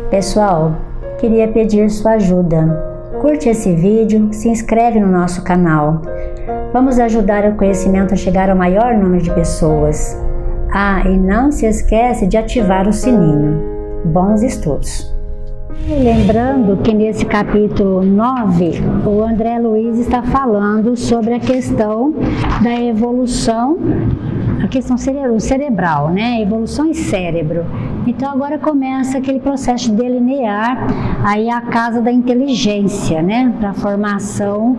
Pessoal, queria pedir sua ajuda. Curte esse vídeo, se inscreve no nosso canal. Vamos ajudar o conhecimento a chegar ao maior número de pessoas. E não se esquece de ativar o sininho. Bons estudos! Lembrando que nesse capítulo 9, o André Luiz está falando sobre a questão da evolução, a questão cerebral, né? Evolução e cérebro. Então agora começa aquele processo de delinear aí a casa da inteligência, né? Para a formação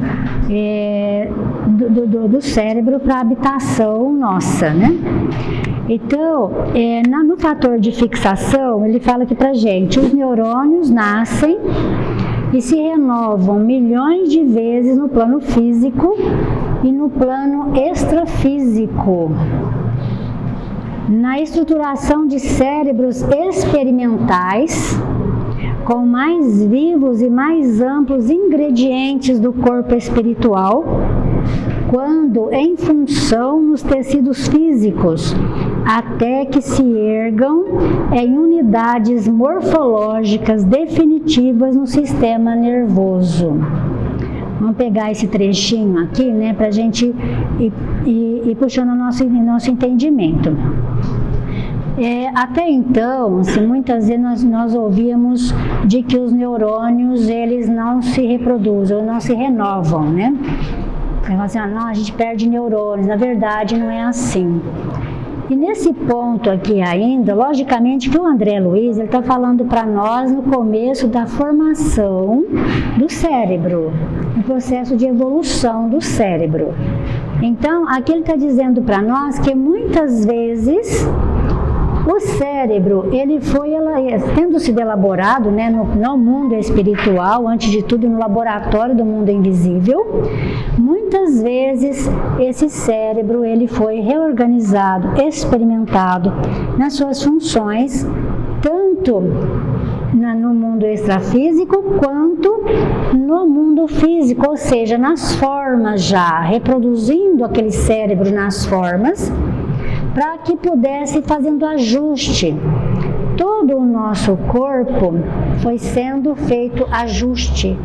do cérebro para a habitação nossa, né? Então, no fator de fixação, ele fala aqui pra gente, os neurônios nascem e se renovam milhões de vezes no plano físico e no plano extrafísico. Na estruturação de cérebros experimentais, com mais vivos e mais amplos ingredientes do corpo espiritual, quando em função nos tecidos físicos, até que se ergam em unidades morfológicas definitivas no sistema nervoso. Vamos pegar esse trechinho aqui, né, para a gente ir puxando nosso entendimento. Até então, assim, muitas vezes nós ouvíamos de que os neurônios eles não se reproduzem ou não se renovam, né? Assim, não, a gente perde neurônios, na verdade não é assim. E nesse ponto aqui ainda, logicamente que o André Luiz está falando para nós no começo da formação do cérebro, no processo de evolução do cérebro. Então, aqui ele está dizendo para nós que muitas vezes o cérebro, ele foi tendo sido elaborado, né, no mundo espiritual, antes de tudo no laboratório do mundo invisível. Muitas vezes esse cérebro ele foi reorganizado, experimentado nas suas funções, tanto no mundo extrafísico quanto no mundo físico, ou seja, nas formas já, reproduzindo aquele cérebro nas formas, para que pudesse fazendo ajuste. Todo o nosso corpo foi sendo feito ajuste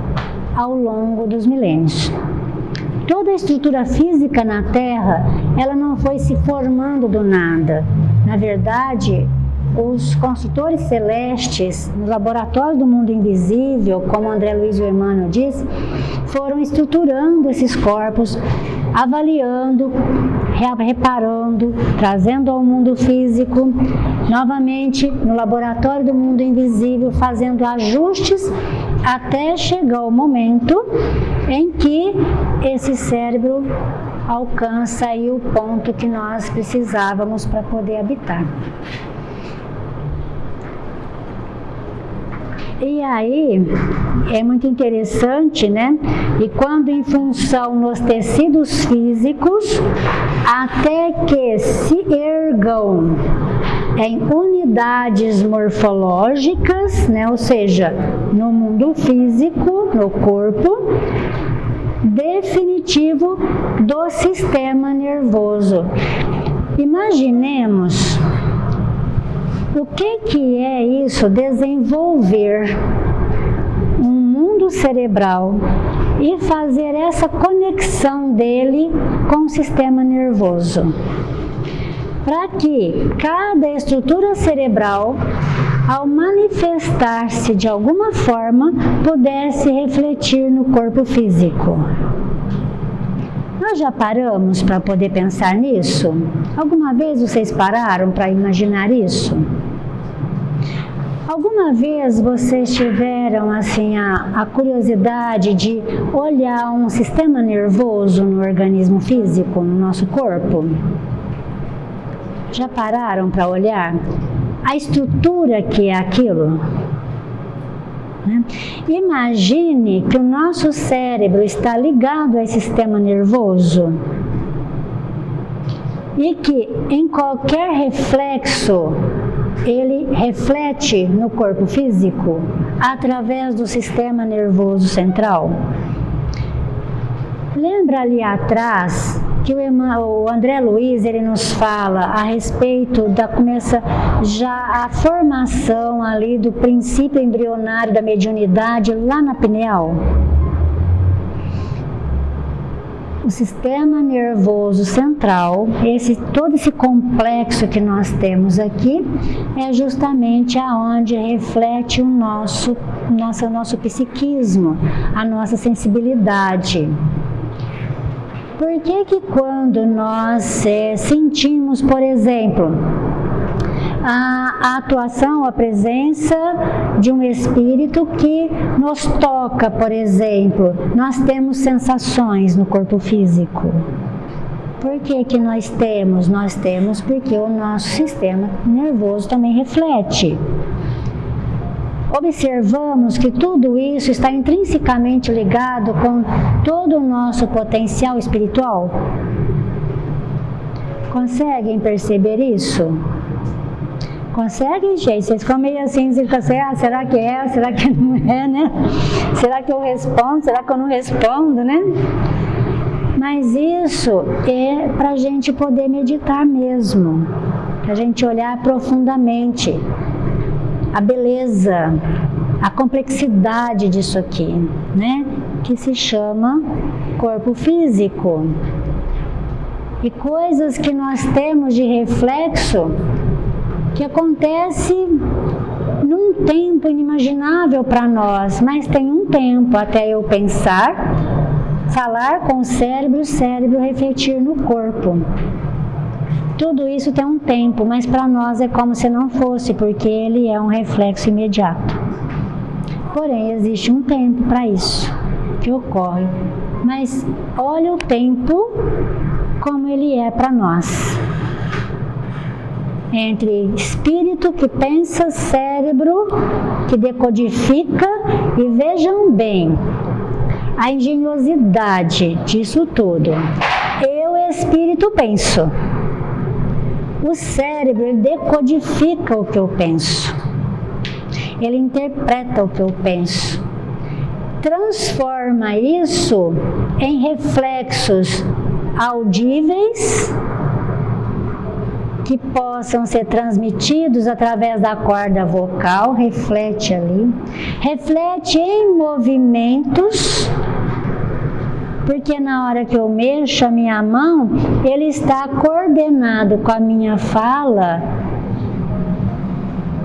ao longo dos milênios. Toda a estrutura física na Terra, ela não foi se formando do nada. Na verdade, os construtores celestes, no laboratório do mundo invisível, como André Luiz e Emmanuel diz, foram estruturando esses corpos, avaliando, reparando, trazendo ao mundo físico, novamente no laboratório do mundo invisível, fazendo ajustes até chegar o momento em que esse cérebro alcança aí o ponto que nós precisávamos para poder habitar. E aí, é muito interessante, né? E quando em função nos tecidos físicos, até que se ergam em unidades morfológicas, né? Ou seja, no mundo físico, no corpo, definitivo do sistema nervoso. Imaginemos o que é isso, desenvolver um mundo cerebral e fazer essa conexão dele com o sistema nervoso, para que cada estrutura cerebral, ao manifestar-se de alguma forma, pudesse refletir no corpo físico. Nós já paramos para poder pensar nisso? Alguma vez vocês pararam para imaginar isso? Alguma vez vocês tiveram assim a curiosidade de olhar um sistema nervoso no organismo físico, no nosso corpo? Já pararam para olhar a estrutura que é aquilo? Imagine que o nosso cérebro está ligado a esse sistema nervoso e que em qualquer reflexo ele reflete no corpo físico através do sistema nervoso central. Lembra ali atrás que o André Luiz ele nos fala a respeito da começa já a formação ali do princípio embrionário da mediunidade lá na pineal. O sistema nervoso central, todo esse complexo que nós temos aqui, é justamente aonde reflete o nosso psiquismo, a nossa sensibilidade. Por que quando nós sentimos, por exemplo, a atuação, a presença de um espírito que nos toca, por exemplo, nós temos sensações no corpo físico? Por que nós temos? Nós temos porque o nosso sistema nervoso também reflete. Observamos que tudo isso está intrinsecamente ligado com todo o nosso potencial espiritual? Conseguem perceber isso? Conseguem, gente? Vocês ficam meio assim, vocês ficam assim, será que é? Será que não é, né? Será que eu respondo? Será que eu não respondo, né? Mas isso é para a gente poder meditar mesmo, para a gente olhar profundamente a beleza, a complexidade disso aqui, né? Que se chama corpo físico. E coisas que nós temos de reflexo que acontece num tempo inimaginável para nós, mas tem um tempo até eu pensar, falar com o cérebro refletir no corpo. Tudo isso tem um tempo, mas para nós é como se não fosse, porque ele é um reflexo imediato. Porém, existe um tempo para isso que ocorre. Mas olha o tempo como ele é para nós. Entre espírito que pensa, cérebro que decodifica, e vejam bem a engenhosidade disso tudo. Eu, espírito, penso. O cérebro ele decodifica o que eu penso. Ele interpreta o que eu penso. Transforma isso em reflexos audíveis que possam ser transmitidos através da corda vocal, reflete ali, reflete em movimentos, porque na hora que eu mexo a minha mão, ele está coordenado com a minha fala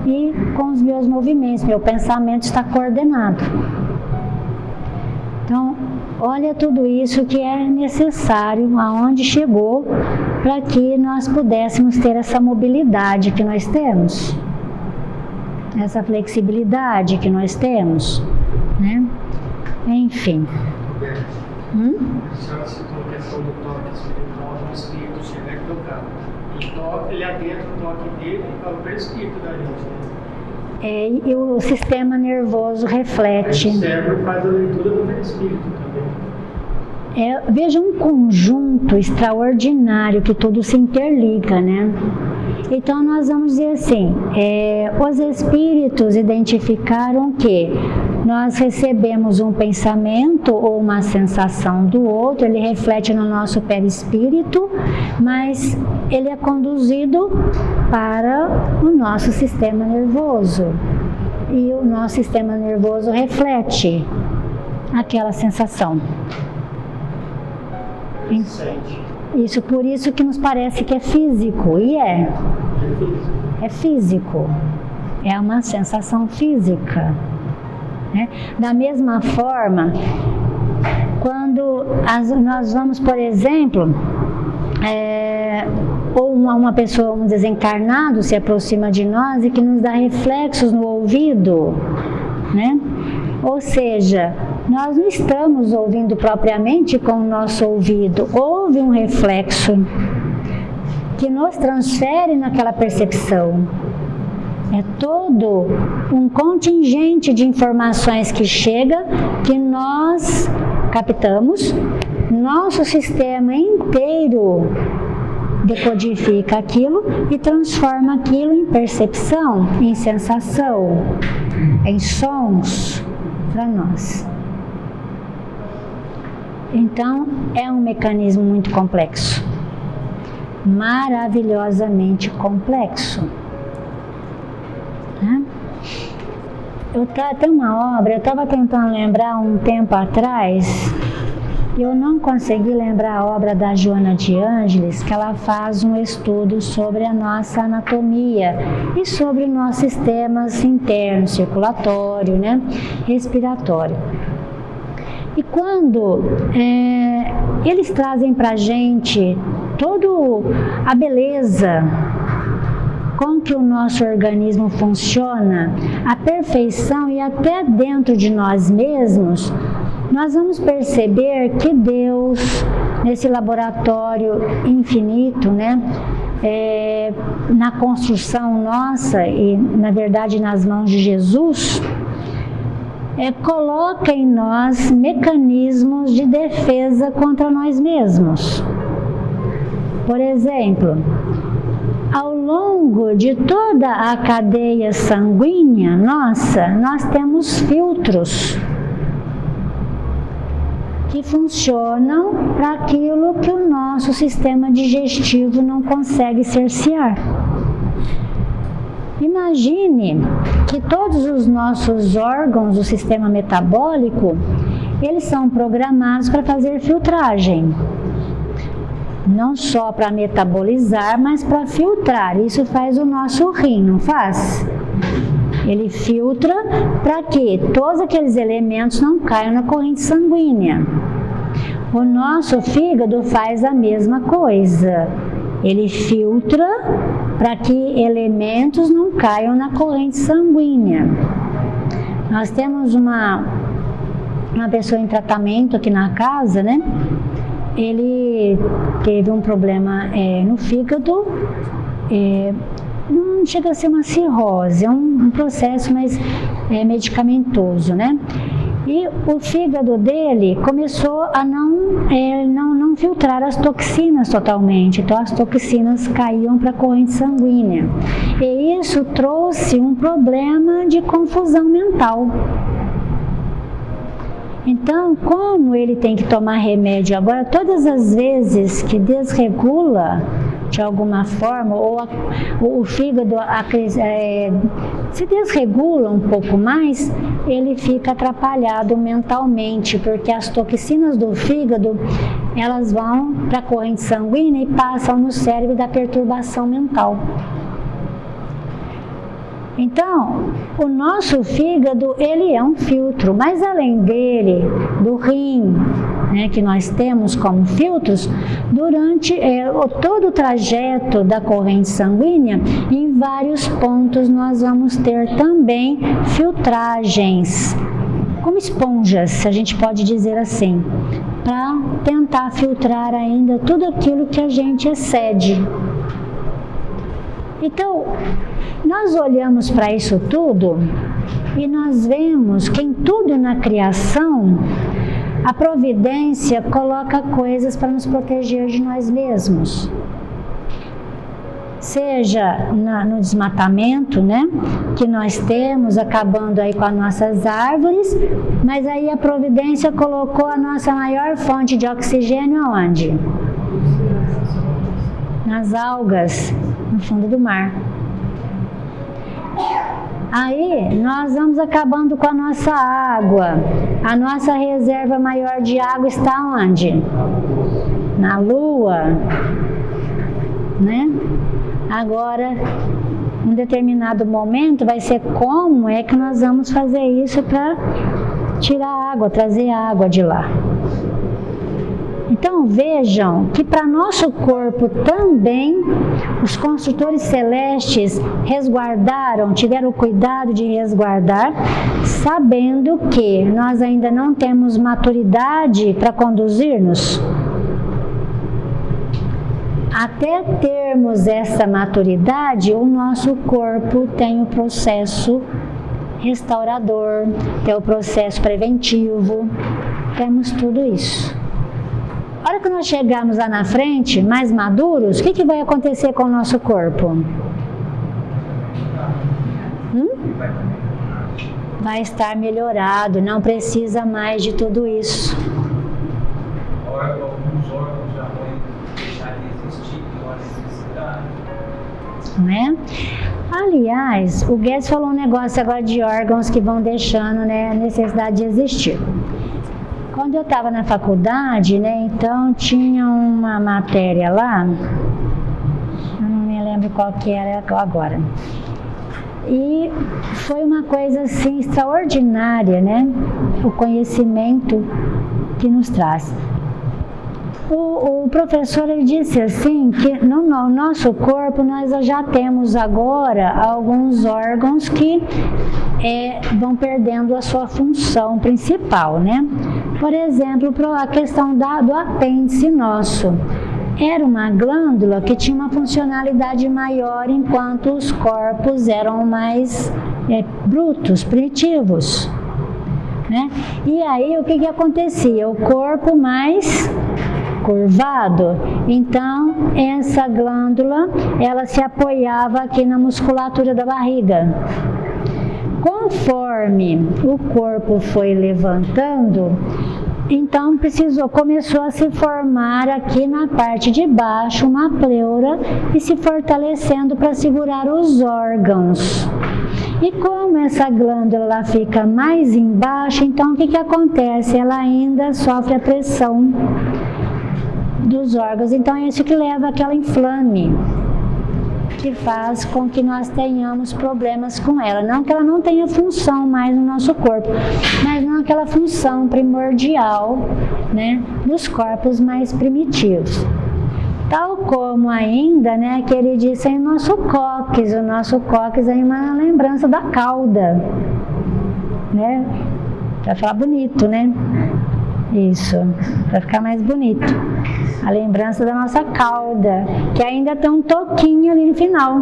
e com os meus movimentos, meu pensamento está coordenado. Então, olha tudo isso que é necessário, aonde chegou, para que nós pudéssemos ter essa mobilidade que nós temos, essa flexibilidade que nós temos, né? Enfim. A senhora citou a questão do toque espiritual, do espírito chegar e tocar. E toque, ele adentra o toque dele para o espírito da gente. E o sistema nervoso reflete. O cérebro faz a leitura do perispírito também. Veja um conjunto extraordinário que tudo se interliga, né? Então nós vamos dizer assim, os espíritos identificaram que nós recebemos um pensamento ou uma sensação do outro, ele reflete no nosso perispírito, mas ele é conduzido para o nosso sistema nervoso. E o nosso sistema nervoso reflete aquela sensação. Isso, por isso que nos parece que é físico, e é físico, é uma sensação física, né? Da mesma forma, quando nós vamos, por exemplo, ou uma pessoa, um desencarnado se aproxima de nós e que nos dá reflexos no ouvido, né? Ou seja, nós não estamos ouvindo propriamente com o nosso ouvido, houve um reflexo que nos transfere naquela percepção. É todo um contingente de informações que chega, que nós captamos, nosso sistema inteiro decodifica aquilo e transforma aquilo em percepção, em sensação, em sons para nós. Então, é um mecanismo muito complexo, maravilhosamente complexo. Né? Tem uma obra, eu estava tentando lembrar um tempo atrás, eu não consegui lembrar a obra da Joana de Ângeles, que ela faz um estudo sobre a nossa anatomia e sobre o nosso sistema interno, circulatório, né, respiratório. E quando eles trazem para a gente toda a beleza com que o nosso organismo funciona, a perfeição e até dentro de nós mesmos, nós vamos perceber que Deus, nesse laboratório infinito, né, na construção nossa e, na verdade, nas mãos de Jesus, coloca em nós mecanismos de defesa contra nós mesmos. Por exemplo, ao longo de toda a cadeia sanguínea nossa, nós temos filtros que funcionam para aquilo que o nosso sistema digestivo não consegue cercear. Imagine que todos os nossos órgãos do sistema metabólico, eles são programados para fazer filtragem. Não só para metabolizar, mas para filtrar. Isso faz o nosso rim, não faz? Ele filtra para que todos aqueles elementos não caiam na corrente sanguínea. O nosso fígado faz a mesma coisa. Ele filtra para que elementos não caiam na corrente sanguínea. Nós temos uma pessoa em tratamento aqui na casa, né? Ele teve um problema no fígado, não chega a ser uma cirrose, é um processo mais medicamentoso, né? E o fígado dele começou a não filtrar as toxinas totalmente, então as toxinas caíam para a corrente sanguínea. E isso trouxe um problema de confusão mental. Então, como ele tem que tomar remédio agora, todas as vezes que desregula de alguma forma, ou o fígado se desregula um pouco mais, ele fica atrapalhado mentalmente, porque as toxinas do fígado, elas vão para a corrente sanguínea e passam no cérebro da perturbação mental. Então, o nosso fígado, ele é um filtro, mas além dele, do rim, né, que nós temos como filtros, durante todo o trajeto da corrente sanguínea, em vários pontos nós vamos ter também filtragens, como esponjas, a gente pode dizer assim, para tentar filtrar ainda tudo aquilo que a gente excede. Então, nós olhamos para isso tudo e nós vemos que em tudo na criação, a providência coloca coisas para nos proteger de nós mesmos. Seja no desmatamento, né, que nós temos, acabando aí com as nossas árvores, mas aí a providência colocou a nossa maior fonte de oxigênio aonde? Nas algas, no fundo do mar. Aí nós vamos acabando com a nossa água. A nossa reserva maior de água está onde? Na Lua, né? Agora, em determinado momento, vai ser como é que nós vamos fazer isso para tirar água, trazer água de lá. Então vejam que para nosso corpo também os construtores celestes resguardaram, tiveram o cuidado de resguardar, sabendo que nós ainda não temos maturidade para conduzir-nos. Até termos essa maturidade, o nosso corpo tem o processo restaurador, tem o processo preventivo, temos tudo isso. A hora que nós chegarmos lá na frente, mais maduros, o que vai acontecer com o nosso corpo? Vai estar melhorado, não precisa mais de tudo isso. alguns órgãos já vão deixar de existir, não há necessidade. Né? Aliás, o Guedes falou um negócio agora de órgãos que vão deixando, né, a necessidade de existir. Quando eu estava na faculdade, né, então tinha uma matéria lá, eu não me lembro qual que era agora, e foi uma coisa assim extraordinária, né, o conhecimento que nos traz. O professor ele disse assim que no nosso corpo nós já temos agora alguns órgãos que vão perdendo a sua função principal, né? Por exemplo, a questão do apêndice nosso. Era uma glândula que tinha uma funcionalidade maior enquanto os corpos eram mais brutos, primitivos, né? E aí o que acontecia? O corpo mais curvado, então essa glândula ela se apoiava aqui na musculatura da barriga. Conforme o corpo foi levantando, então começou a se formar aqui na parte de baixo uma pleura e se fortalecendo para segurar os órgãos. E como essa glândula ela fica mais embaixo, então o que acontece? Ela ainda sofre a pressão dos órgãos, então é isso que leva àquela inflame, que faz com que nós tenhamos problemas com ela. Não que ela não tenha função mais no nosso corpo, mas não aquela função primordial, né, dos corpos mais primitivos. Tal como ainda, né, que ele disse aí, o nosso cóccix é uma lembrança da cauda, né, para falar bonito, né, isso, para ficar mais bonito. A lembrança da nossa cauda, que ainda tem um toquinho ali no final.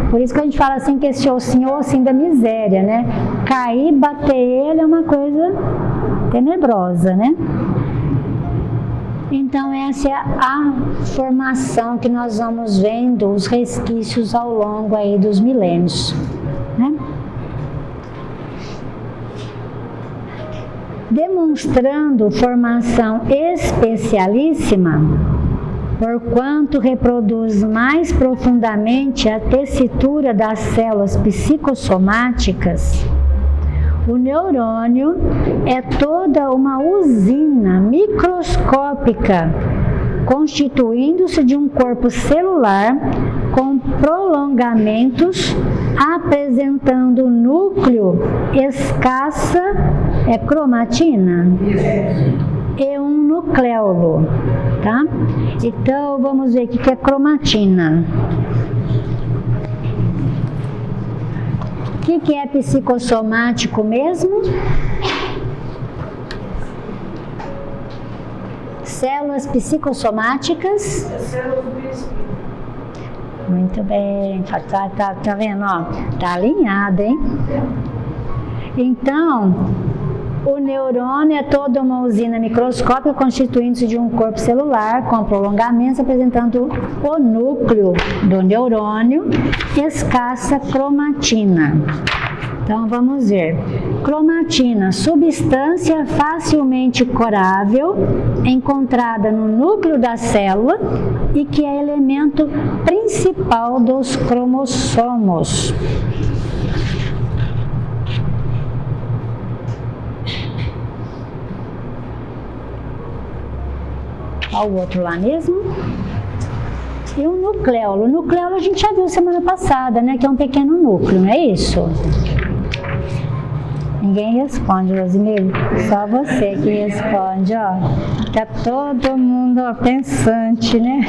Por isso que a gente fala assim que esse ossinho é o ossinho da miséria, né? Cair, bater ele é uma coisa tenebrosa, né? Então essa é a formação que nós vamos vendo, os resquícios ao longo aí dos milênios, né? Demonstrando formação especialíssima, porquanto reproduz mais profundamente a tessitura das células psicossomáticas, o neurônio é toda uma usina microscópica, constituindo-se de um corpo celular com prolongamentos, apresentando núcleo escassa, cromatina, e um nucleolo, tá? Então, vamos ver o que é cromatina. O que é psicossomático mesmo? Células psicossomáticas. Células do espírito. Muito bem, tá vendo, ó? Tá alinhado, hein? Então, o neurônio é toda uma usina microscópica constituindo-se de um corpo celular com prolongamentos apresentando o núcleo do neurônio, escassa cromatina. Então vamos ver. Cromatina, substância facilmente corável, encontrada no núcleo da célula e que é elemento principal dos cromossomos. Olha o outro lá mesmo. E o nucleolo. O nucleolo a gente já viu semana passada, né? Que é um pequeno núcleo, não é isso? Ninguém responde, Rosimir. Só você que responde, ó. Tá todo mundo pensante, né?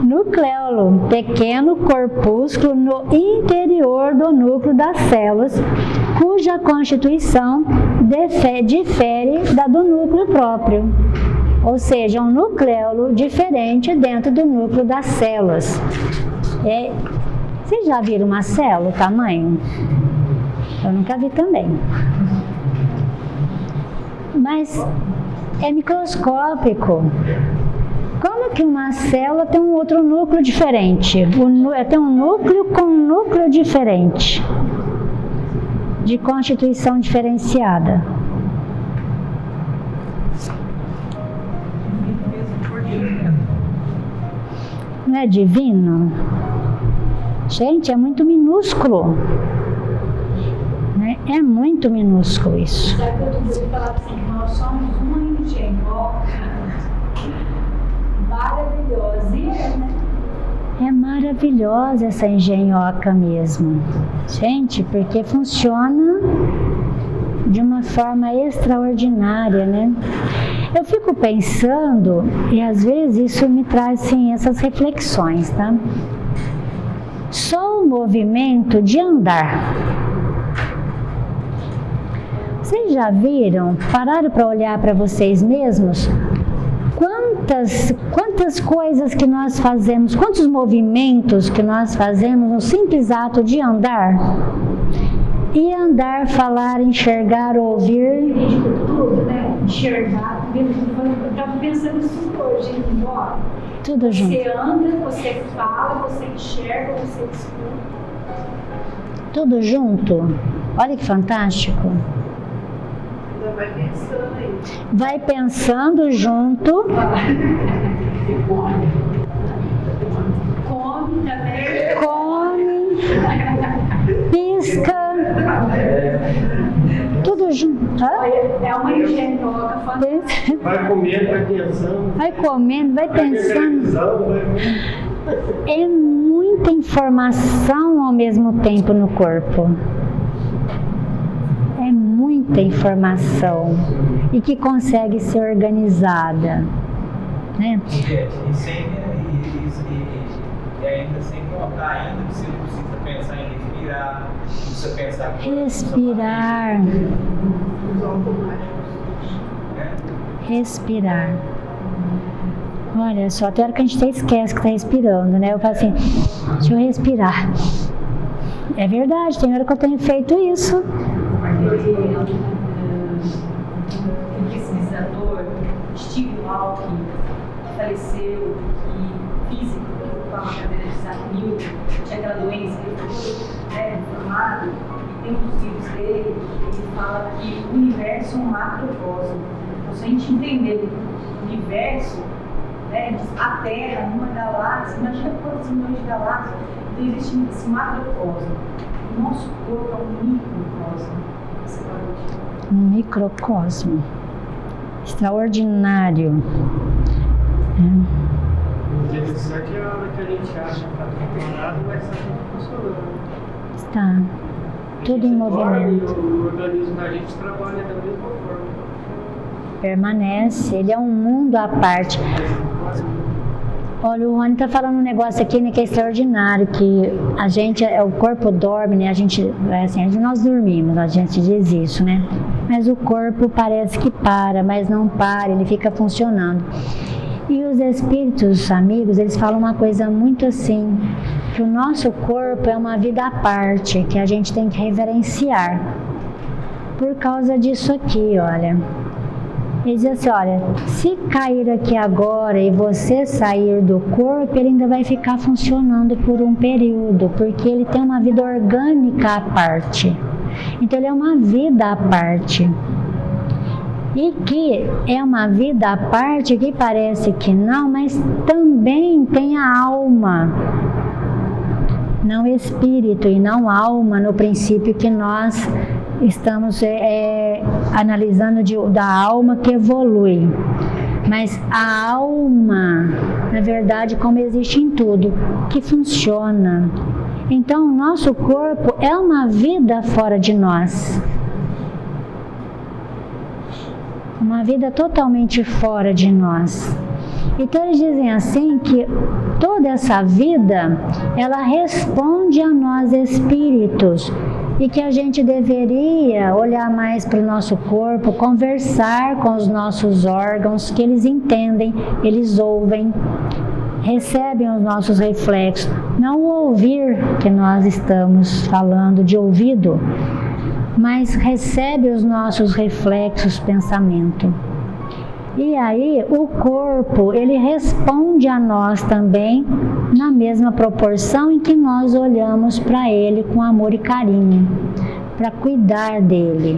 Nucleolo, pequeno corpúsculo no interior do núcleo das células, cuja constituição difere da do núcleo próprio. Ou seja, um nucleolo diferente dentro do núcleo das células. Vocês já viram uma célula, o tamanho? Eu nunca vi também. Mas é microscópico. Como que uma célula tem um outro núcleo diferente? Tem um núcleo com um núcleo diferente, de constituição diferenciada. Não é divino? Gente, é muito minúsculo. Né? É muito minúsculo isso. Sabe que eu estou falando assim, nós somos uma engenhoca maravilhosa. E né? É maravilhosa essa engenhoca mesmo. Gente, porque funciona de uma forma extraordinária, né? Eu fico pensando, e às vezes isso me traz assim, essas reflexões, tá? Só o movimento de andar. Vocês já viram? Pararam para olhar para vocês mesmos? Quantas coisas que nós fazemos, quantos movimentos que nós fazemos no simples ato de andar? E andar, falar, enxergar, ouvir. Tudo, né? Enxergar. Eu estava pensando isso hoje, ó. Tudo junto. Você anda, você fala, você enxerga, você escuta. Tudo junto. Olha que fantástico. Vai pensando aí. Vai pensando junto. Come também. Come. Pisca. Tudo junto. É uma engenhoca fantástica. Vai comendo, vai pensando. Vai comendo, vai pensando. É muita informação ao mesmo tempo no corpo. É muita informação e que consegue ser organizada, né? E ainda sem contar ainda que você não precisa pensar em respirar, precisa pensar respirar. Respirar. Olha só, até hora que a gente até esquece que está respirando, né? Eu falo assim, deixa eu respirar. É verdade, tem hora que eu tenho feito isso. Um pesquisador, Steve Hawking, que faleceu, que físico, que ocupava a cadeira de Isaac Newton, tinha aquela doença que ele foi formado, e tem uns livros dele, ele fala que o universo é um macrocosmo. Então, se a gente entender o universo, né, a Terra, numa galáxia, imagina quantos milhões de galáxias, então existe esse macrocosmo. O nosso corpo é um microcosmo. Um microcosmo extraordinário. O interessante é a hora que a gente acha que está controlado, mas está tudo funcionando. Está tudo em movimento. O organismo da gente trabalha da mesma forma. Permanece, ele é um mundo à parte. Olha, o Rony está falando um negócio aqui, né, que é extraordinário, que a gente, o corpo dorme, né, nós dormimos, a gente diz isso, né, mas o corpo parece que para, mas não para, ele fica funcionando. E os espíritos amigos, eles falam uma coisa muito assim, que o nosso corpo é uma vida à parte, que a gente tem que reverenciar, por causa disso aqui, olha. Ele diz assim, olha, se cair aqui agora e você sair do corpo, ele ainda vai ficar funcionando por um período, porque ele tem uma vida orgânica à parte. Então ele é uma vida à parte. E que é uma vida à parte que parece que não, mas também tem a alma. Não espírito e não alma, no princípio que nós estamos analisando da alma que evolui. Mas a alma, na verdade, como existe em tudo, que funciona. Então, o nosso corpo é uma vida fora de nós. Uma vida totalmente fora de nós. Então eles dizem assim que toda essa vida, ela responde a nós espíritos e que a gente deveria olhar mais para o nosso corpo, conversar com os nossos órgãos, que eles entendem, eles ouvem, recebem os nossos reflexos, não o ouvir que nós estamos falando de ouvido, mas recebe os nossos reflexos, pensamento. E aí o corpo, ele responde a nós também na mesma proporção em que nós olhamos para ele com amor e carinho, para cuidar dele.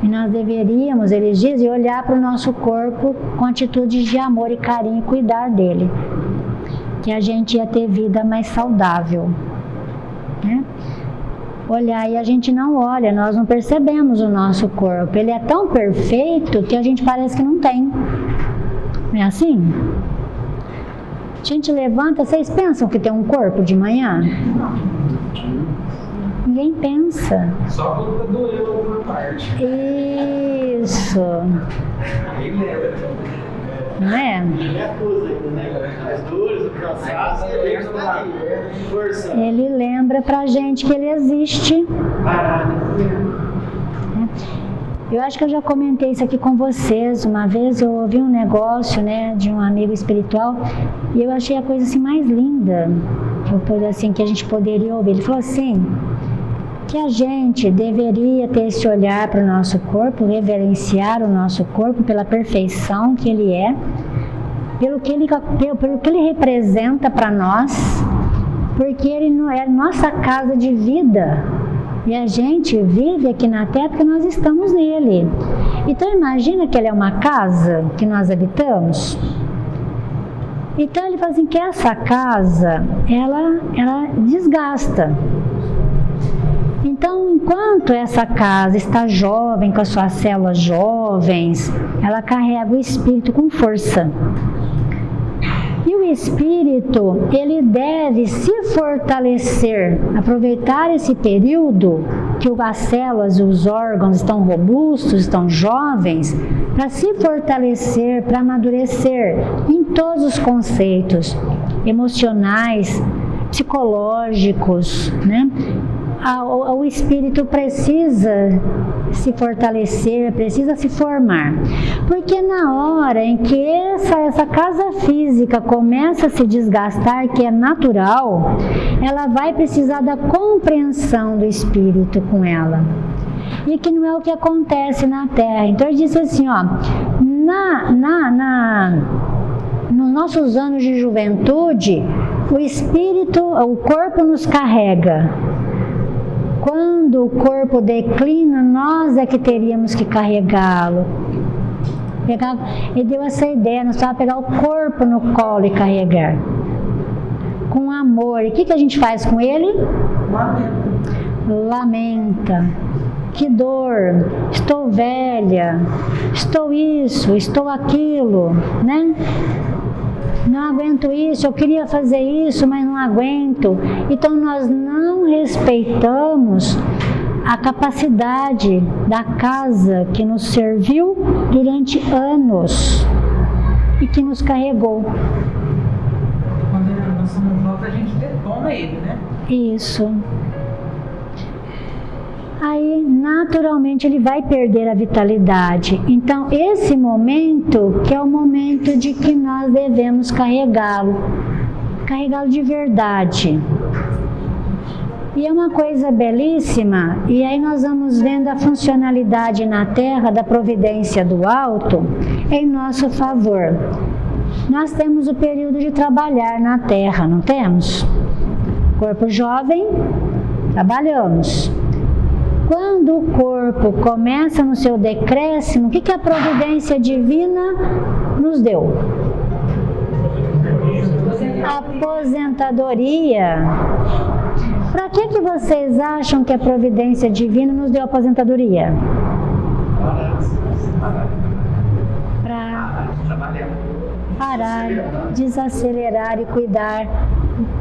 E nós deveríamos, eles dizem, olhar para o nosso corpo com atitudes de amor e carinho e cuidar dele. Que a gente ia ter vida mais saudável, né? Olhar, e a gente não olha, nós não percebemos o nosso corpo. Ele é tão perfeito que a gente parece que não tem. Não é assim? A gente levanta, vocês pensam que tem um corpo de manhã? Ninguém pensa. Só quando doeu alguma parte. Isso. Aí lembra. Não é? Ele acusa ainda, né? As dores, o cansaço, ele está aí. Força. Ele lembra pra gente que ele existe. Eu acho que eu já comentei isso aqui com vocês. Uma vez eu ouvi um negócio, né, de um amigo espiritual e eu achei a coisa assim mais linda que a gente poderia ouvir. Ele falou assim, que a gente deveria ter esse olhar para o nosso corpo, reverenciar o nosso corpo pela perfeição que ele é, pelo que ele representa para nós, porque ele não é nossa casa de vida. E a gente vive aqui na Terra porque nós estamos nele. Então imagina que ele é uma casa que nós habitamos. Então ele fala assim que essa casa, ela desgasta. Então enquanto essa casa está jovem, com as suas células jovens, ela carrega o espírito com força. E o espírito, ele deve se fortalecer, aproveitar esse período que as células e os órgãos estão robustos, estão jovens, para se fortalecer, para amadurecer em todos os conceitos emocionais, psicológicos, né? O espírito precisa se fortalecer, precisa se formar, porque na hora em que essa casa física começa a se desgastar, que é natural, ela vai precisar da compreensão do espírito com ela, e que não é o que acontece na Terra. Então ele disse assim, ó, nos nossos anos de juventude, o espírito, o corpo nos carrega. Quando o corpo declina, nós é que teríamos que carregá-lo. Ele deu essa ideia, nós precisamos pegar o corpo no colo e carregar. Com amor. E o que a gente faz com ele? Lamenta. Que dor, estou velha, estou isso, estou aquilo, né? Não aguento isso, eu queria fazer isso, mas não aguento. Então nós não respeitamos a capacidade da casa que nos serviu durante anos e que nos carregou. Quando nós somos novos, a gente detona ele, né? Isso. Aí, naturalmente, ele vai perder a vitalidade. Então, esse momento, que é o momento de que nós devemos carregá-lo de verdade. E é uma coisa belíssima, e aí nós vamos vendo a funcionalidade na Terra da providência do alto em nosso favor. Nós temos o período de trabalhar na Terra, não temos? Corpo jovem, trabalhamos. Quando o corpo começa no seu decréscimo, o que a providência divina nos deu? Aposentadoria. Para que vocês acham que a providência divina nos deu aposentadoria? Para parar, desacelerar e cuidar,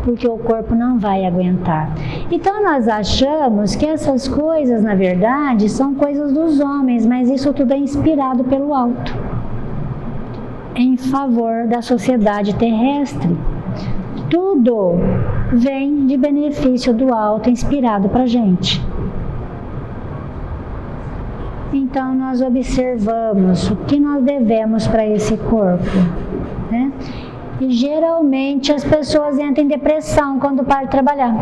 porque o corpo não vai aguentar. Então nós achamos que essas coisas, na verdade, são coisas dos homens, mas isso tudo é inspirado pelo alto, em favor da sociedade terrestre. Tudo vem de benefício do alto, inspirado para a gente. Então nós observamos o que nós devemos para esse corpo, né? E geralmente as pessoas entram em depressão quando param de trabalhar.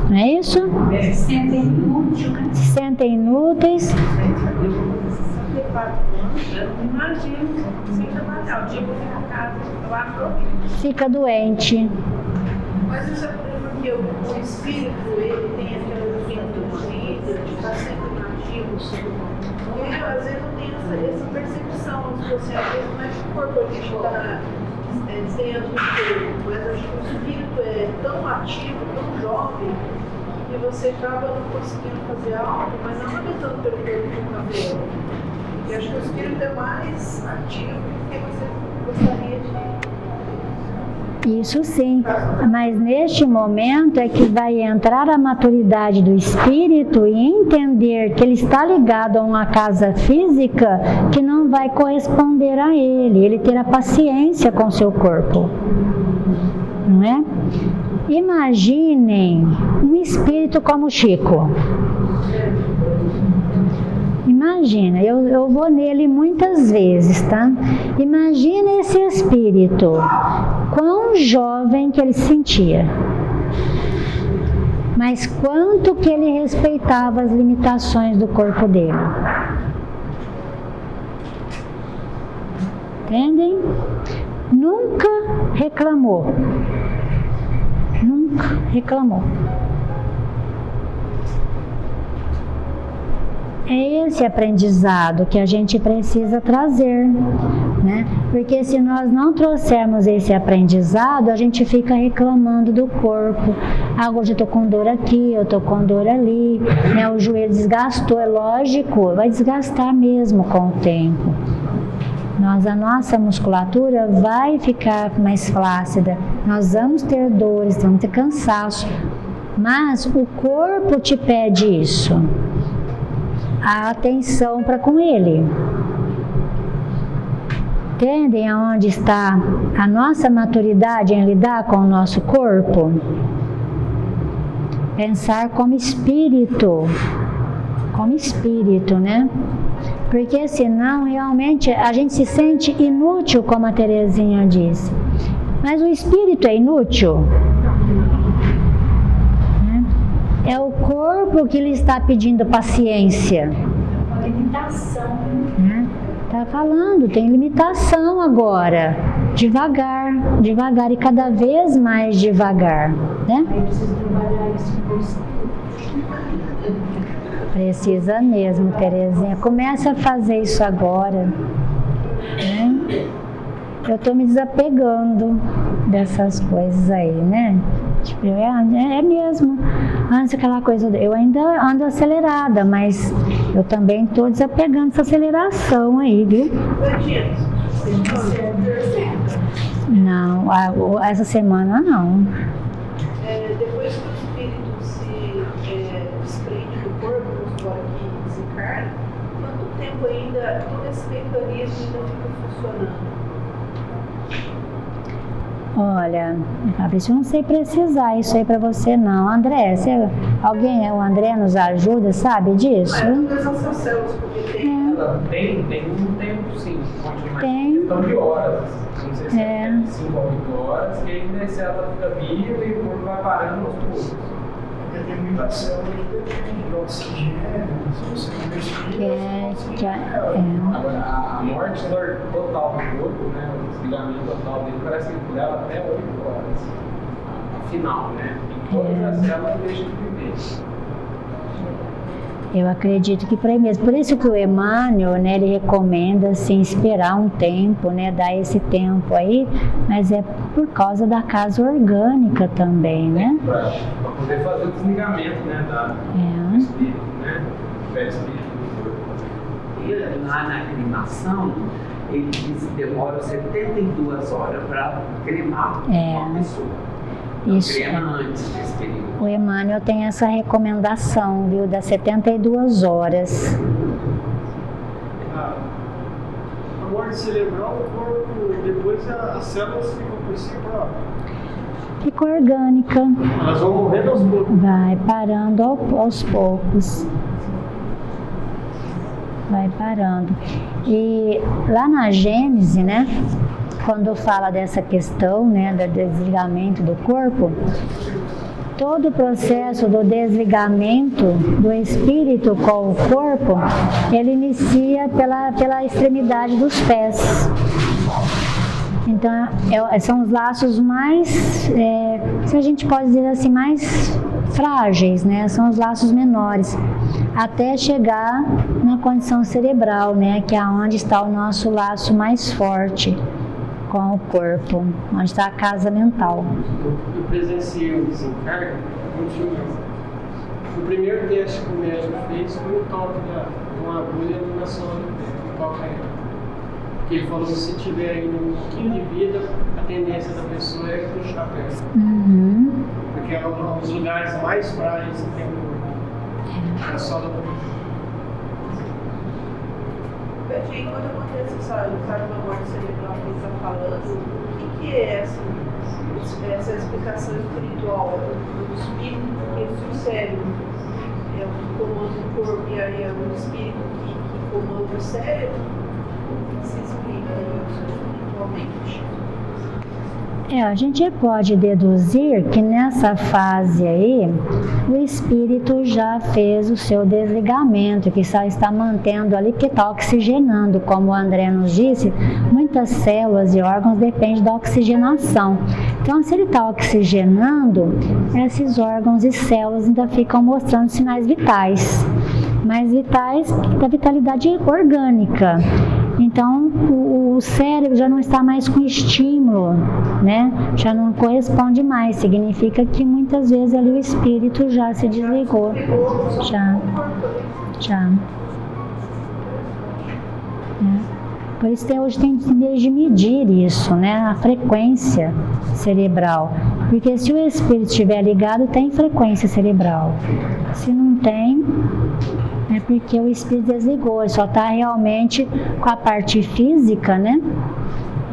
Não é isso? Se sentem inúteis, né? Se sentem inúteis. 64 anos, eu não imagino sem trabalhar. O dia que eu fico em casa, eu acho. Fica doente. Mas isso é porque o espírito, ele tem aquela vida de estar sempre ativo, E às vezes não tem essa percepção, tipo assim, às vezes não é que o corpo a gente está desenhando o corpo, mas acho que o espírito é tão ativo, tão jovem, que você acaba não conseguindo fazer algo, mas não aumentando pelo corpo do cabelo. E acho que o espírito é mais ativo do que você gostaria de. Isso sim, mas neste momento é que vai entrar a maturidade do espírito e entender que ele está ligado a uma casa física que não vai corresponder a ele terá paciência com o seu corpo, não é? Imaginem um espírito como o Chico. Imagina, eu vou nele muitas vezes, tá? Imagina esse espírito, quão jovem que ele se sentia, mas quanto que ele respeitava as limitações do corpo dele. Entendem? Nunca reclamou. Nunca reclamou. É esse aprendizado que a gente precisa trazer, né? Porque se nós não trouxermos esse aprendizado, a gente fica reclamando do corpo. Ah, hoje eu tô com dor aqui, eu tô com dor ali, né? O joelho desgastou, é lógico, vai desgastar mesmo com o tempo. A nossa musculatura vai ficar mais flácida, nós vamos ter dores, vamos ter cansaço, mas o corpo te pede isso. A atenção para com ele. Entendem aonde está a nossa maturidade em lidar com o nosso corpo? Pensar como espírito, né? Porque senão realmente a gente se sente inútil, como a Terezinha disse. Mas o espírito é inútil? É o corpo que lhe está pedindo paciência. Uma limitação. Está falando, tem limitação agora. Devagar, devagar e cada vez mais devagar. Né? Aí precisa trabalhar isso com o espírito. Precisa mesmo, Terezinha. Começa a fazer isso agora. Né? Eu estou me desapegando dessas coisas aí, né? Tipo, é mesmo. Antes aquela coisa, eu ainda ando acelerada, mas eu também estou desapegando essa aceleração aí, viu? Não, essa semana não. Depois que o espírito se desprende do corpo, que desencarna, quanto tempo ainda todo esse mecanismo ainda fica funcionando? Olha, Fabrício, eu não sei precisar isso aí para você não. André, o André nos ajuda, sabe disso? Tem um tempo sim, tem. Questão de horas. Não sei se é 5 a 8 horas, que aí nesse ela fica viva e o corpo vai parando aos poucos. Porque tem muita célula que depende do oxigênio, se você não respira, Agora, a morte total do corpo, né, o desligamento total dele, parece que leva até 8 horas. Afinal, né? E todas as células deixam de viver. Eu acredito que por aí mesmo. Por isso que o Emmanuel, né, ele recomenda assim, esperar um tempo, né, dar esse tempo aí, mas é por causa da casa orgânica também, né? Para poder fazer o desligamento, né, do espírito, né? Do espírito do corpo. E lá na cremação, ele diz que demora 72 horas para cremar uma pessoa. Isso. Crema antes desse período. O Emmanuel tem essa recomendação, viu, das 72 horas. A morte cerebral, o corpo, depois as células ficam por si próprias. Fica orgânica. Elas vão morrendo aos poucos. Vai parando aos poucos. Vai parando. E lá na Gênese, né? Quando fala dessa questão, né, do desligamento do corpo, todo o processo do desligamento do espírito com o corpo, ele inicia pela extremidade dos pés. Então, são os laços mais, se a gente pode dizer assim, mais frágeis, né? São os laços menores, até chegar na condição cerebral, né? Que é onde está o nosso laço mais forte com o corpo, onde está a casa mental. Eu presenciei um desencarne muito julgado. O primeiro teste que o médico fez foi o toque de uma agulha na sola do pé, no calcanhar. Ele falou que se tiver ainda um pouquinho de vida, a tendência da pessoa é puxar a perna. Porque é um dos lugares mais frágeis que tem no corpo. É a sola do pé. Betinho, quando acontece uma morte cerebral que ele está falando, o que é essa explicação espiritual do espírito? Porque se o cérebro é o que comanda o corpo e aí é o espírito que comanda o cérebro, o que se explica isso espiritualmente? A gente pode deduzir que nessa fase aí, o espírito já fez o seu desligamento, que só está mantendo ali, porque está oxigenando, como o André nos disse, muitas células e órgãos dependem da oxigenação. Então, se ele está oxigenando, esses órgãos e células ainda ficam mostrando sinais vitais, mas vitais da vitalidade orgânica. Então, o cérebro já não está mais com estímulo, né? Já não corresponde mais. Significa que muitas vezes ali o espírito já se desligou. Já. Por isso hoje tem meios de medir isso, né? A frequência cerebral. Porque se o espírito estiver ligado, tem frequência cerebral. Se não tem, é porque o espírito desligou. Ele só está realmente com a parte física, né?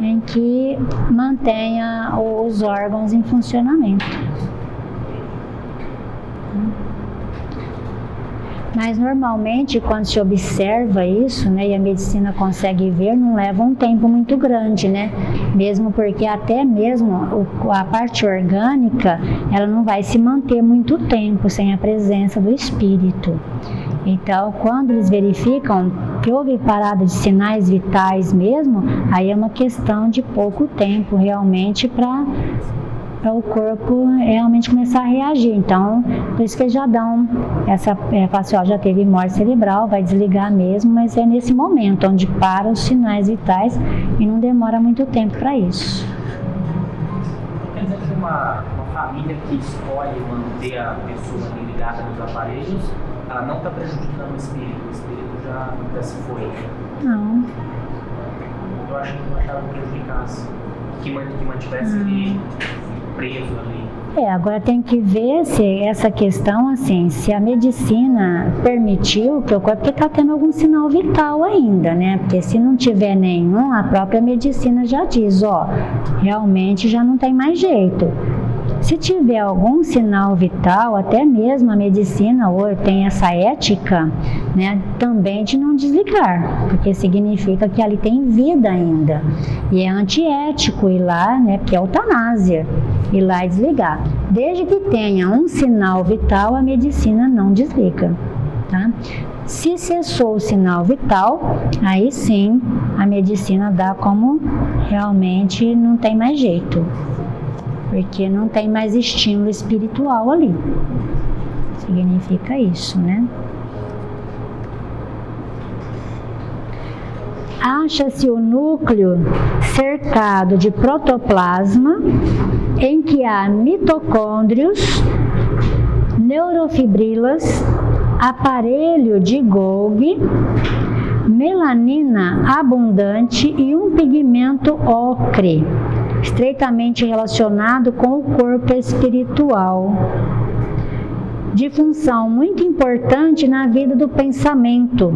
Em que mantenha os órgãos em funcionamento. Mas normalmente quando se observa isso, né, e a medicina consegue ver, não leva um tempo muito grande, né? Mesmo porque até mesmo a parte orgânica, ela não vai se manter muito tempo sem a presença do espírito. Então, quando eles verificam que houve parada de sinais vitais mesmo, aí é uma questão de pouco tempo realmente para o corpo realmente começar a reagir. Então, por isso que eles já dão falam, já teve morte cerebral, vai desligar mesmo, mas é nesse momento onde param os sinais vitais e não demora muito tempo para isso. Quer dizer que uma família que escolhe manter a pessoa ligada nos aparelhos, ela não está prejudicando o espírito já se foi? Não. Eu achava que prejudicasse, que mantivesse ele preso ali. Agora tem que ver se essa questão, assim, se a medicina permitiu que o corpo, porque está tendo algum sinal vital ainda, né? Porque se não tiver nenhum, a própria medicina já diz, realmente já não tem mais jeito. Se tiver algum sinal vital, até mesmo a medicina hoje tem essa ética, né, também de não desligar, porque significa que ali tem vida ainda. E é antiético ir lá, né, porque é eutanásia, ir lá e desligar. Desde que tenha um sinal vital, a medicina não desliga, tá? Se cessou o sinal vital, aí sim a medicina dá como realmente não tem mais jeito. Porque não tem mais estímulo espiritual ali. Significa isso, né? Acha-se o núcleo cercado de protoplasma, em que há mitocôndrios, neurofibrilas, aparelho de Golgi, melanina abundante e um pigmento ocre, estreitamente relacionado com o corpo espiritual, de função muito importante na vida do pensamento,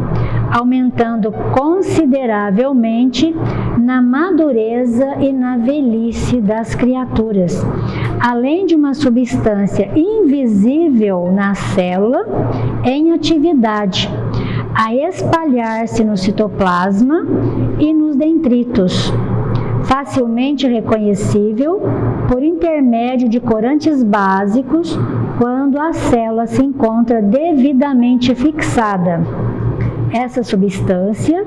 aumentando consideravelmente na madureza e na velhice das criaturas, além de uma substância invisível na célula em atividade, a espalhar-se no citoplasma e nos dendritos, facilmente reconhecível por intermédio de corantes básicos quando a célula se encontra devidamente fixada. Essa substância,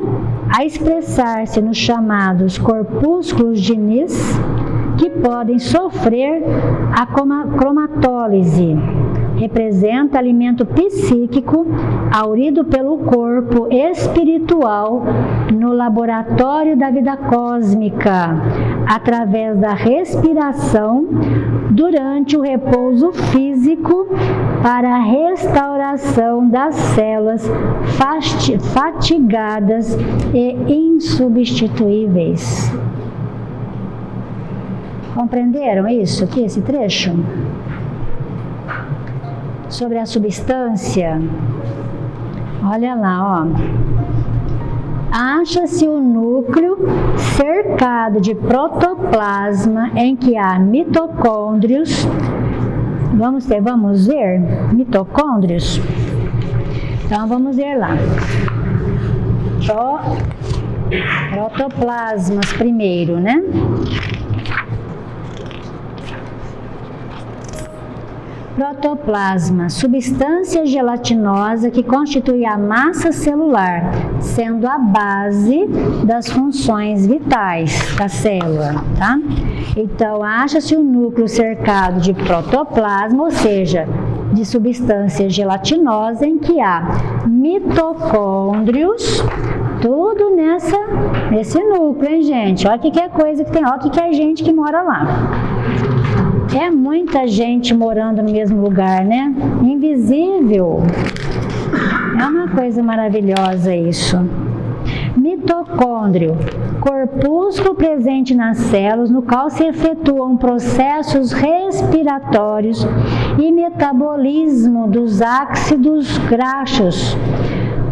a expressar-se nos chamados corpúsculos de Nis, que podem sofrer a cromatólise, representa alimento psíquico aurido pelo corpo espiritual no laboratório da vida cósmica, através da respiração durante o repouso físico para a restauração das células fatigadas e insubstituíveis. Compreenderam isso aqui, esse trecho? Sobre a substância. Olha lá, ó. Acha-se o núcleo cercado de protoplasma em que há mitocôndrios. Vamos ver mitocôndrios? Então vamos ver lá. Protoplasmas primeiro, né? Protoplasma, substância gelatinosa que constitui a massa celular, sendo a base das funções vitais da célula, tá? Então, acha-se o núcleo cercado de protoplasma, ou seja, de substância gelatinosa em que há mitocôndrios, tudo nesse núcleo, hein, gente? Olha que é coisa que tem, olha que é gente que mora lá. É muita gente morando no mesmo lugar, né? Invisível. É uma coisa maravilhosa isso. Mitocôndrio, corpúsculo presente nas células, no qual se efetuam processos respiratórios e metabolismo dos ácidos graxos.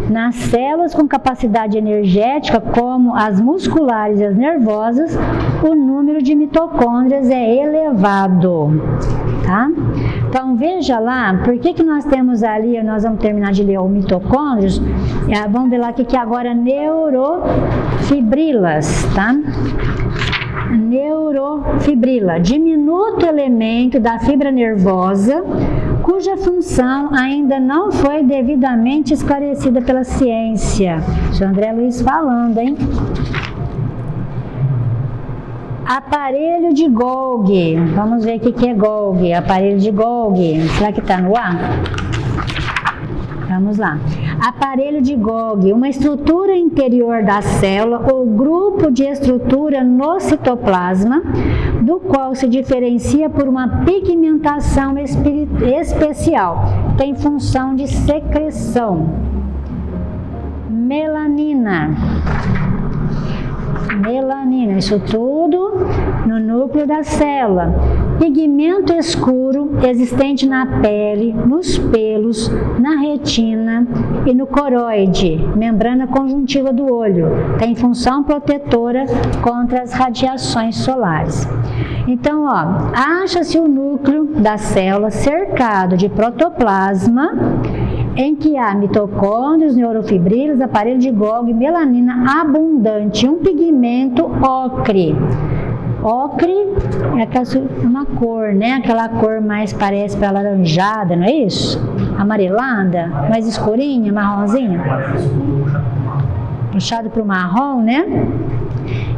Nas células com capacidade energética, como as musculares e as nervosas, o número de mitocôndrias é elevado, tá? Então, veja lá, por que nós temos ali, nós vamos terminar de ler o mitocôndrios, vamos ver lá o que é agora neurofibrilas, tá? Neurofibrila, diminuto elemento da fibra nervosa, cuja função ainda não foi devidamente esclarecida pela ciência. O André Luiz falando, hein? Aparelho de Golgi. Vamos ver o que é Golgi. Aparelho de Golgi. Será que está no ar? Vamos lá. Aparelho de Golgi, uma estrutura interior da célula ou grupo de estrutura no citoplasma, do qual se diferencia por uma pigmentação especial. Tem função de secreção. Melanina, isso tudo no núcleo da célula. Pigmento escuro existente na pele, nos pelos, na retina e no coroide, membrana conjuntiva do olho. Tem função protetora contra as radiações solares. Então, ó, acha-se o núcleo da célula cercado de protoplasma, em que há mitocôndrios, neurofibrilas, aparelho de Golgi, melanina abundante, um pigmento ocre. Ocre é uma cor, né? Aquela cor mais parece para alaranjada, não é isso? Amarelada, mais escurinha, marronzinha. Puxado para o marrom, né?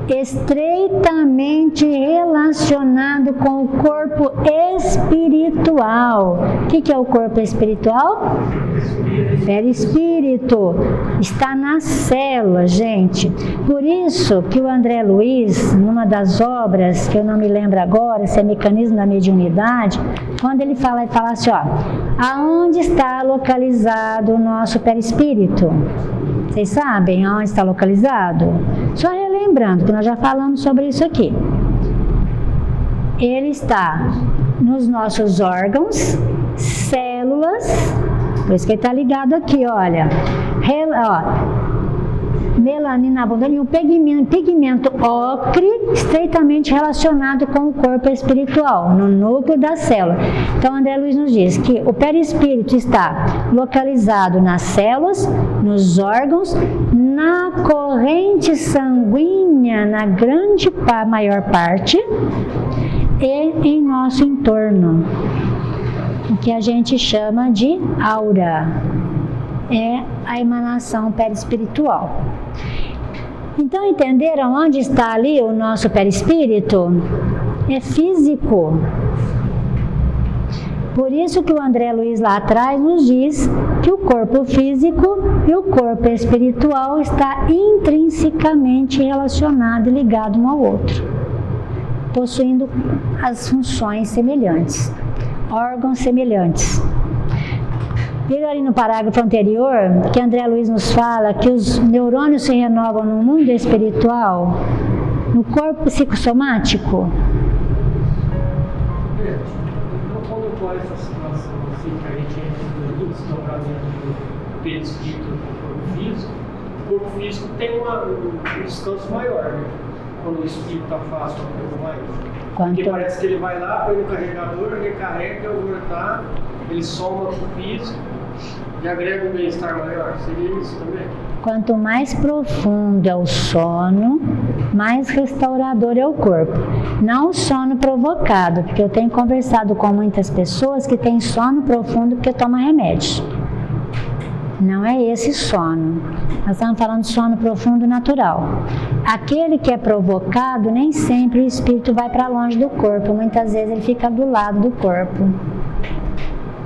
Estreitamente relacionado com o corpo espiritual. O que é o corpo espiritual? Perispírito. Está na célula, gente. Por isso que o André Luiz, numa das obras, que eu não me lembro agora, se é Mecanismo da Mediunidade, quando ele fala assim, ó, aonde está localizado o nosso perispírito? Vocês sabem onde está localizado? Só relembrando que nós já falamos sobre isso aqui. Ele está nos nossos órgãos, células, por isso que ele está ligado aqui, olha. Melanina abundante e um pigmento ocre estreitamente relacionado com o corpo espiritual, no núcleo da célula. Então, André Luiz nos diz que o perispírito está localizado nas células, nos órgãos, na corrente sanguínea, na maior parte, e em nosso entorno, o que a gente chama de aura. É a emanação perispiritual. Então, entenderam onde está ali o nosso perispírito? É físico. Por isso que o André Luiz lá atrás nos diz que o corpo físico e o corpo espiritual está intrinsecamente relacionado e ligado um ao outro, possuindo as funções semelhantes, órgãos semelhantes. Viram ali no parágrafo anterior que André Luiz nos fala que os neurônios se renovam no mundo espiritual, no corpo psicossomático? Então, quando ocorre essa situação assim, que a gente entra no desdobramento do perispírito do corpo físico tem um descanso maior, né? Quando o espírito está fácil, porque parece que ele vai lá, põe no carregador, recarrega, voltar, ele soma com o físico e agrega um bem-estar maior. Seria isso também? Quanto mais profundo é o sono, mais restaurador é o corpo. Não o sono provocado, porque eu tenho conversado com muitas pessoas que têm sono profundo porque tomam remédio. Não é esse sono. Nós estamos falando de sono profundo natural. Aquele que é provocado, nem sempre o espírito vai para longe do corpo. Muitas vezes ele fica do lado do corpo.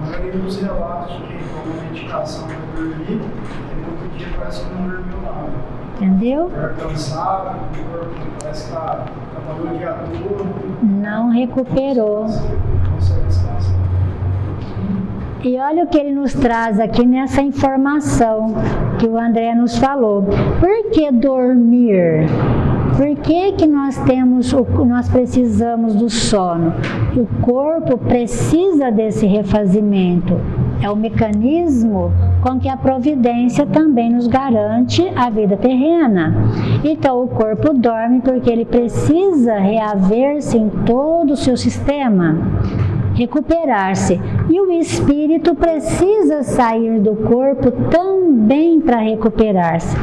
A maioria dos relatos de quem toma medicação para dormir, tem outro dia parece que não dormiu nada. Entendeu? Fica cansado, o corpo parece que trabalhou o dia todo. Não recuperou. Não consegue descansar. E olha o que ele nos traz aqui nessa informação que o André nos falou. Por que dormir? Por que nós precisamos do sono? O corpo precisa desse refazimento. É o mecanismo com que a providência também nos garante a vida terrena. Então o corpo dorme porque ele precisa reaver-se em todo o seu sistema, recuperar-se. E o espírito precisa sair do corpo também para recuperar-se.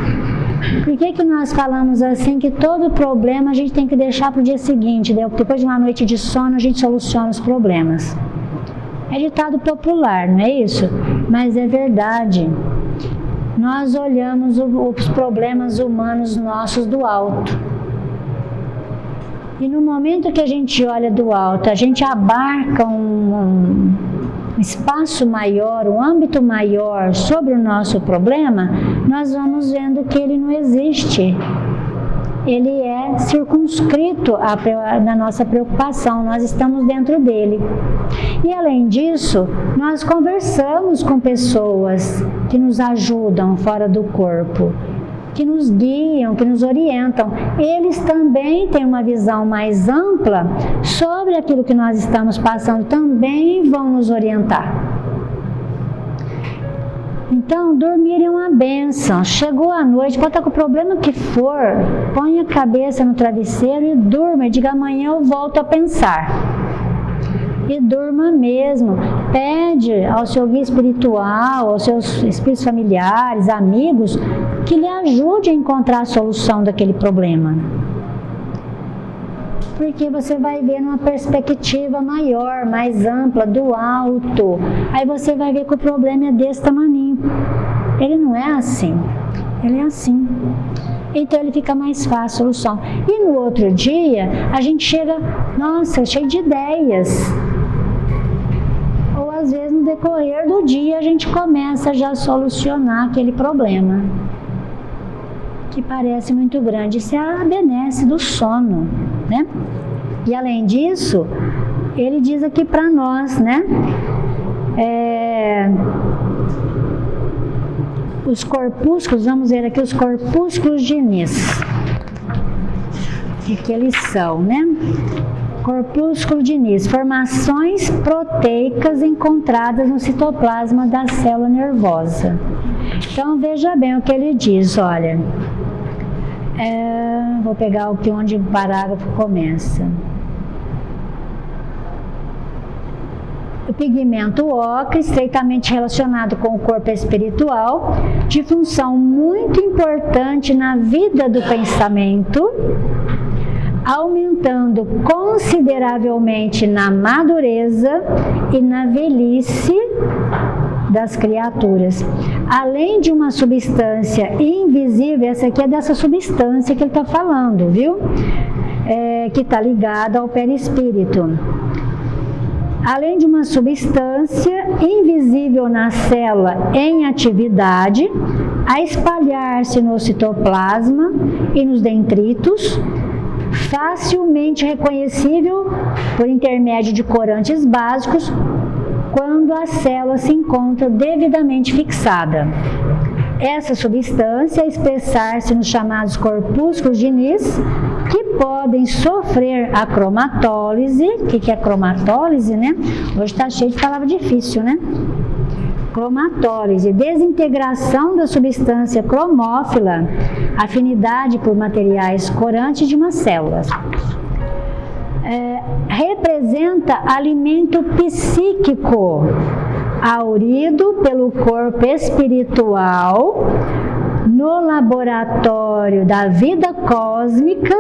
Por que nós falamos assim que todo problema a gente tem que deixar para o dia seguinte, depois de uma noite de sono a gente soluciona os problemas? É ditado popular, não é isso? Mas é verdade. Nós olhamos os problemas humanos nossos do alto. E no momento que a gente olha do alto, a gente abarca um espaço maior, um âmbito maior sobre o nosso problema, nós vamos vendo que ele não existe. Ele é circunscrito na nossa preocupação, nós estamos dentro dele. E além disso, nós conversamos com pessoas que nos ajudam fora do corpo, que nos guiam, que nos orientam. Eles também têm uma visão mais ampla sobre aquilo que nós estamos passando, também vão nos orientar. Então, dormir é uma bênção. Chegou a noite, pode estar com o problema que for, põe a cabeça no travesseiro e durma, e diga amanhã eu volto a pensar. E durma mesmo. Pede ao seu guia espiritual, aos seus espíritos familiares, amigos, que lhe ajude a encontrar a solução daquele problema. Porque você vai ver numa perspectiva maior, mais ampla, do alto. Aí você vai ver que o problema é desse tamaninho. Ele não é assim, ele é assim. Então ele fica mais fácil a solução. E no outro dia, a gente chega, nossa, cheio de ideias. Ou às vezes no decorrer do dia a gente começa já a solucionar aquele problema que parece muito grande. Isso é a benesse do sono, né? E além disso, ele diz aqui para nós, né? Os corpúsculos, vamos ver aqui os corpúsculos de Nis. O que eles são, né? Corpúsculo de Nis, formações proteicas encontradas no citoplasma da célula nervosa. Então veja bem o que ele diz, olha. Vou pegar aqui onde o parágrafo começa. O pigmento ocre, estreitamente relacionado com o corpo espiritual, de função muito importante na vida do pensamento, aumentando consideravelmente na madureza e na velhice das criaturas. Além de uma substância invisível, essa aqui é dessa substância que ele está falando, viu? Que está ligada ao perispírito. além de uma substância invisível na célula em atividade, a espalhar-se no citoplasma e nos dendritos, facilmente reconhecível por intermédio de corantes básicos quando a célula se encontra devidamente fixada. Essa substância é expressar-se nos chamados corpúsculos de Nis, que podem sofrer a cromatólise. O que é cromatólise, né? Hoje está cheio de palavra difícil, né? Cromatólise, desintegração da substância cromófila, afinidade por materiais corantes de uma célula. Representa alimento psíquico, aurido pelo corpo espiritual no laboratório da vida cósmica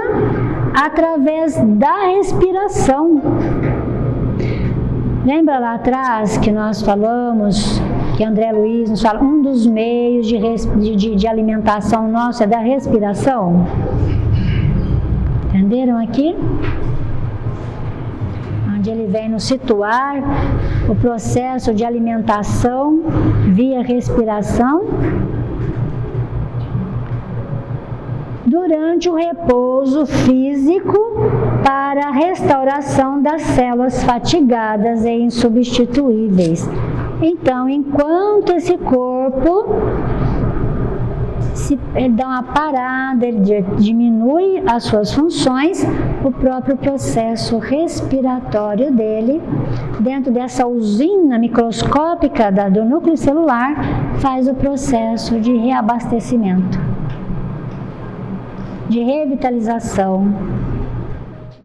através da respiração. Lembra lá atrás que nós falamos, que André Luiz nos fala, um dos meios de alimentação nossa é da respiração? Entenderam aqui? Onde ele vem nos situar o processo de alimentação via respiração durante o repouso físico para a restauração das células fatigadas e insubstituíveis. Então, enquanto esse corpo ele dá uma parada, ele diminui as suas funções, o próprio processo respiratório dele, dentro dessa usina microscópica do núcleo celular, faz o processo de reabastecimento, de revitalização,